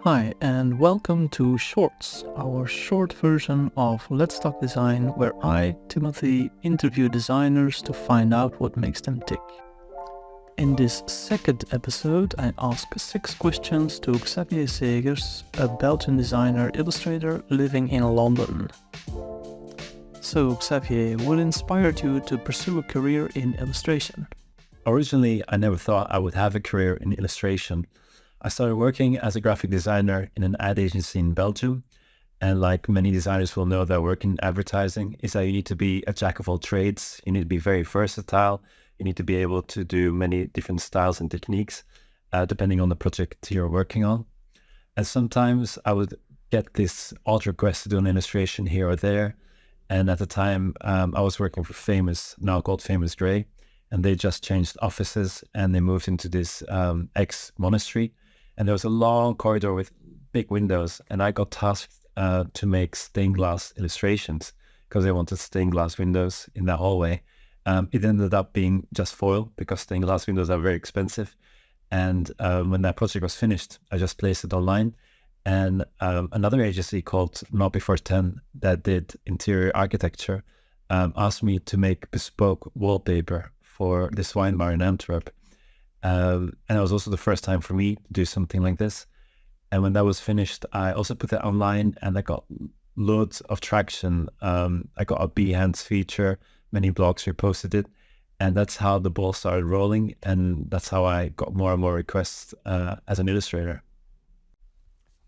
Hi, and welcome to Shorts, our short version of Let's Talk Design, where I, Timothy, interview designers to find out what makes them tick. In this second episode, I ask 6 questions to Xavier Segers, a Belgian designer illustrator living in London. So, Xavier, what inspired you to pursue a career in illustration? Originally, I never thought I would have a career in illustration. I started working as a graphic designer in an ad agency in Belgium. And like many designers will know that work in advertising is that you need to be a jack of all trades. You need to be very versatile. You need to be able to do many different styles and techniques, depending on the project you're working on. And sometimes I would get this odd request to do an illustration here or there. And at the time, I was working for Famous, now called Famous Grey. And they just changed offices and they moved into this ex-monastery. And there was a long corridor with big windows. And I got tasked to make stained glass illustrations because they wanted stained glass windows in that hallway. It ended up being just foil because stained glass windows are very expensive. And when that project was finished, I just placed it online. And another agency called Not Before 10 that did interior architecture asked me to make bespoke wallpaper for this wine bar in Antwerp. And it was also the first time for me to do something like this. And when that was finished, I also put it online and I got loads of traction. I got a Behance feature, many blogs reposted it. And that's how the ball started rolling. And that's how I got more and more requests as an illustrator.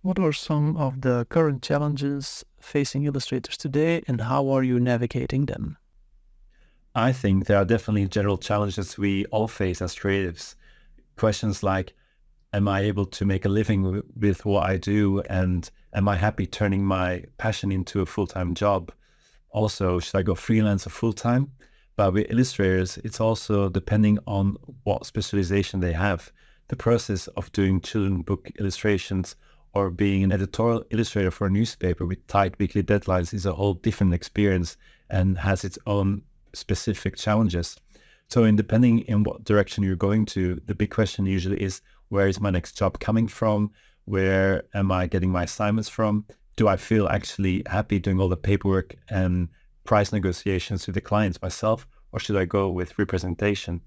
What are some of the current challenges facing illustrators today and how are you navigating them? I think there are definitely general challenges we all face as creatives. Questions like, am I able to make a living with what I do? And am I happy turning my passion into a full-time job? Also, should I go freelance or full-time? But with illustrators, it's also depending on what specialization they have. The process of doing children's book illustrations or being an editorial illustrator for a newspaper with tight weekly deadlines is a whole different experience and has its own specific challenges. So depending in what direction you're going to, the big question usually is, where is my next job coming from? Where am I getting my assignments from? Do I feel actually happy doing all the paperwork and price negotiations with the clients myself, or should I go with representation?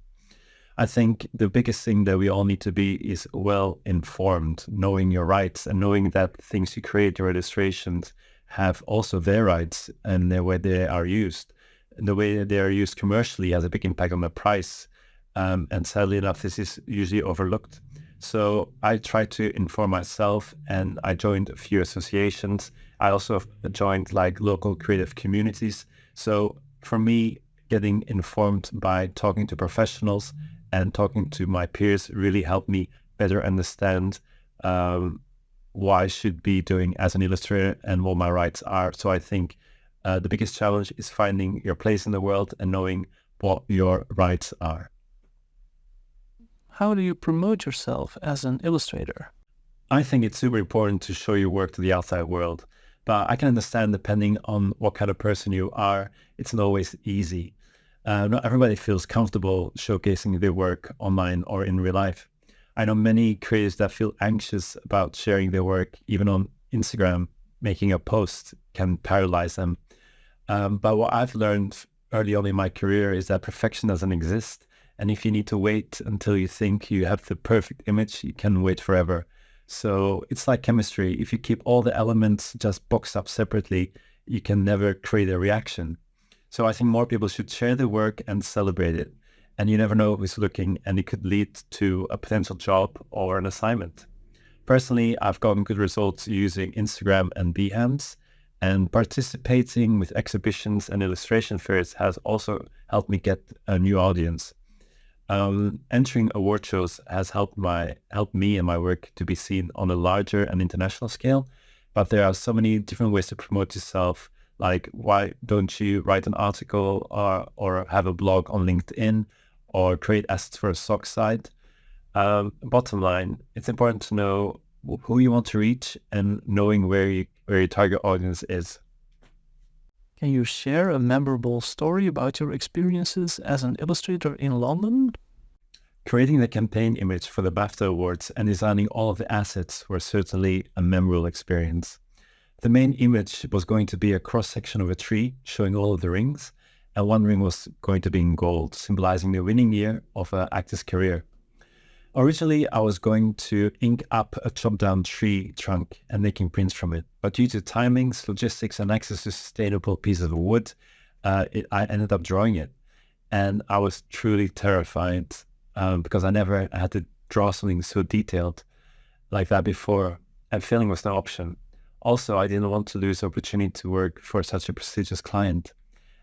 I think the biggest thing that we all need to be is well informed, knowing your rights and knowing that things you create, your illustrations, have also their rights and the way they are used. And the way they are used commercially has a big impact on the price. And sadly enough, this is usually overlooked. So I try to inform myself and I joined a few associations. I also joined like local creative communities. So for me, getting informed by talking to professionals and talking to my peers really helped me better understand what I should be doing as an illustrator and what my rights are. So I think the biggest challenge is finding your place in the world and knowing what your rights are. How do you promote yourself as an illustrator? I think it's super important to show your work to the outside world, but I can understand depending on what kind of person you are, it's not always easy. Not everybody feels comfortable showcasing their work online or in real life. I know many creators that feel anxious about sharing their work, even on Instagram. Making a post can paralyze them. But what I've learned early on in my career is that perfection doesn't exist. And if you need to wait until you think you have the perfect image, you can wait forever. So it's like chemistry. If you keep all the elements just boxed up separately, you can never create a reaction. So I think more people should share their work and celebrate it. And you never know who's looking, and it could lead to a potential job or an assignment. Personally, I've gotten good results using Instagram and Behance, and participating with exhibitions and illustration fairs has also helped me get a new audience. Entering award shows has helped me and my work to be seen on a larger and international scale, but there are so many different ways to promote yourself. Like, why don't you write an article or have a blog on LinkedIn or create assets for a sock site? Bottom line, it's important to know who you want to reach and knowing where your target audience is. Can you share a memorable story about your experiences as an illustrator in London? Creating the campaign image for the BAFTA Awards and designing all of the assets were certainly a memorable experience. The main image was going to be a cross-section of a tree showing all of the rings, and one ring was going to be in gold, symbolizing the winning year of an actor's career. Originally, I was going to ink up a chopped-down tree trunk and making prints from it, but due to timings, logistics, and access to sustainable pieces of wood, I ended up drawing it. And I was truly terrified because I never had to draw something so detailed like that before, and failing was no option. Also, I didn't want to lose the opportunity to work for such a prestigious client.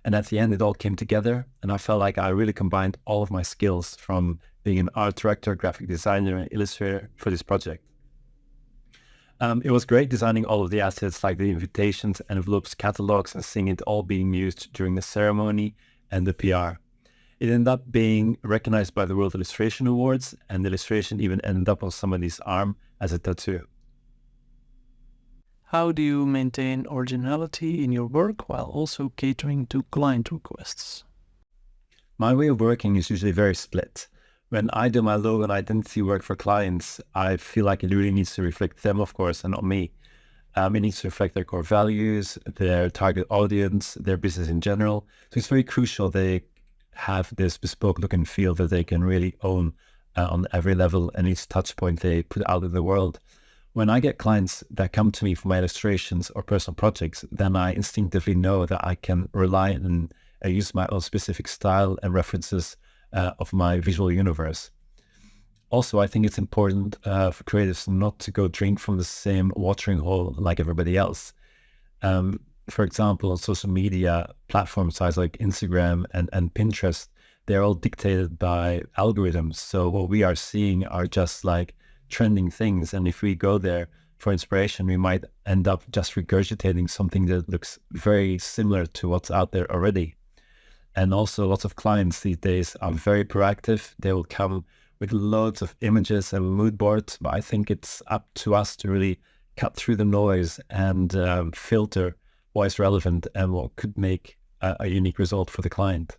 And at the end, it all came together, and I felt like I really combined all of my skills from being an art director, graphic designer, and illustrator for this project. It was great designing all of the assets like the invitations, envelopes, catalogs, and seeing it all being used during the ceremony and the PR. It ended up being recognized by the World Illustration Awards, and the illustration even ended up on somebody's arm as a tattoo. How do you maintain originality in your work while also catering to client requests? My way of working is usually very split. When I do my logo and identity work for clients, I feel like it really needs to reflect them, of course, and not me. It needs to reflect their core values, their target audience, their business in general. So it's very crucial they have this bespoke look and feel that they can really own on every level and each touch point they put out in the world. When I get clients that come to me for my illustrations or personal projects, then I instinctively know that I can rely and use my own specific style and references of my visual universe. Also, I think it's important for creatives not to go drink from the same watering hole like everybody else. For example, on social media platform sites like Instagram and Pinterest, they're all dictated by algorithms. So what we are seeing are just like trending things. And if we go there for inspiration, we might end up just regurgitating something that looks very similar to what's out there already. And also lots of clients these days are very proactive. They will come with loads of images and mood boards, but I think it's up to us to really cut through the noise and filter what is relevant and what could make a unique result for the client.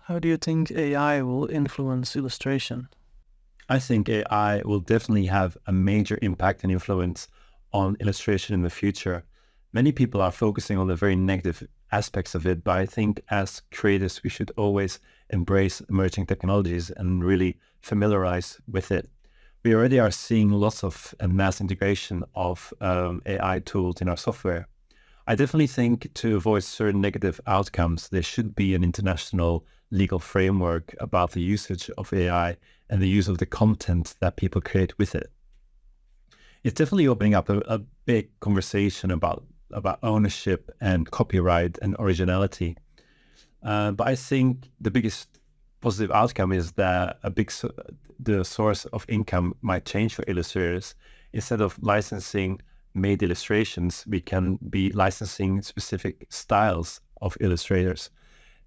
How do you think AI will influence illustration? I think AI will definitely have a major impact and influence on illustration in the future. Many people are focusing on the very negative aspects of it, but I think as creators, we should always embrace emerging technologies and really familiarize with it. We already are seeing lots of mass integration of AI tools in our software. I definitely think to avoid certain negative outcomes, there should be an international legal framework about the usage of AI and the use of the content that people create with it. It's definitely opening up a big conversation about ownership and copyright and originality. But I think the biggest positive outcome is that the source of income might change for illustrators. Instead of licensing made illustrations, we can be licensing specific styles of illustrators.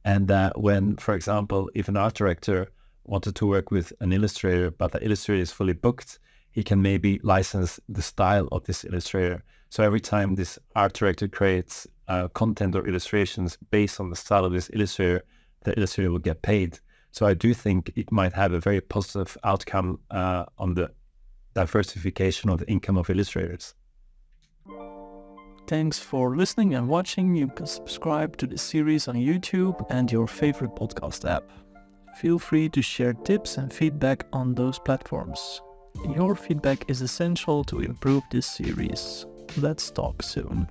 And that when, for example, if an art director wanted to work with an illustrator, but the illustrator is fully booked, he can maybe license the style of this illustrator. So every time this art director creates content or illustrations based on the style of this illustrator, the illustrator will get paid. So I do think it might have a very positive outcome on the diversification of the income of illustrators. Thanks for listening and watching. You can subscribe to this series on YouTube and your favorite podcast app. Feel free to share tips and feedback on those platforms. Your feedback is essential to improve this series. Let's talk soon.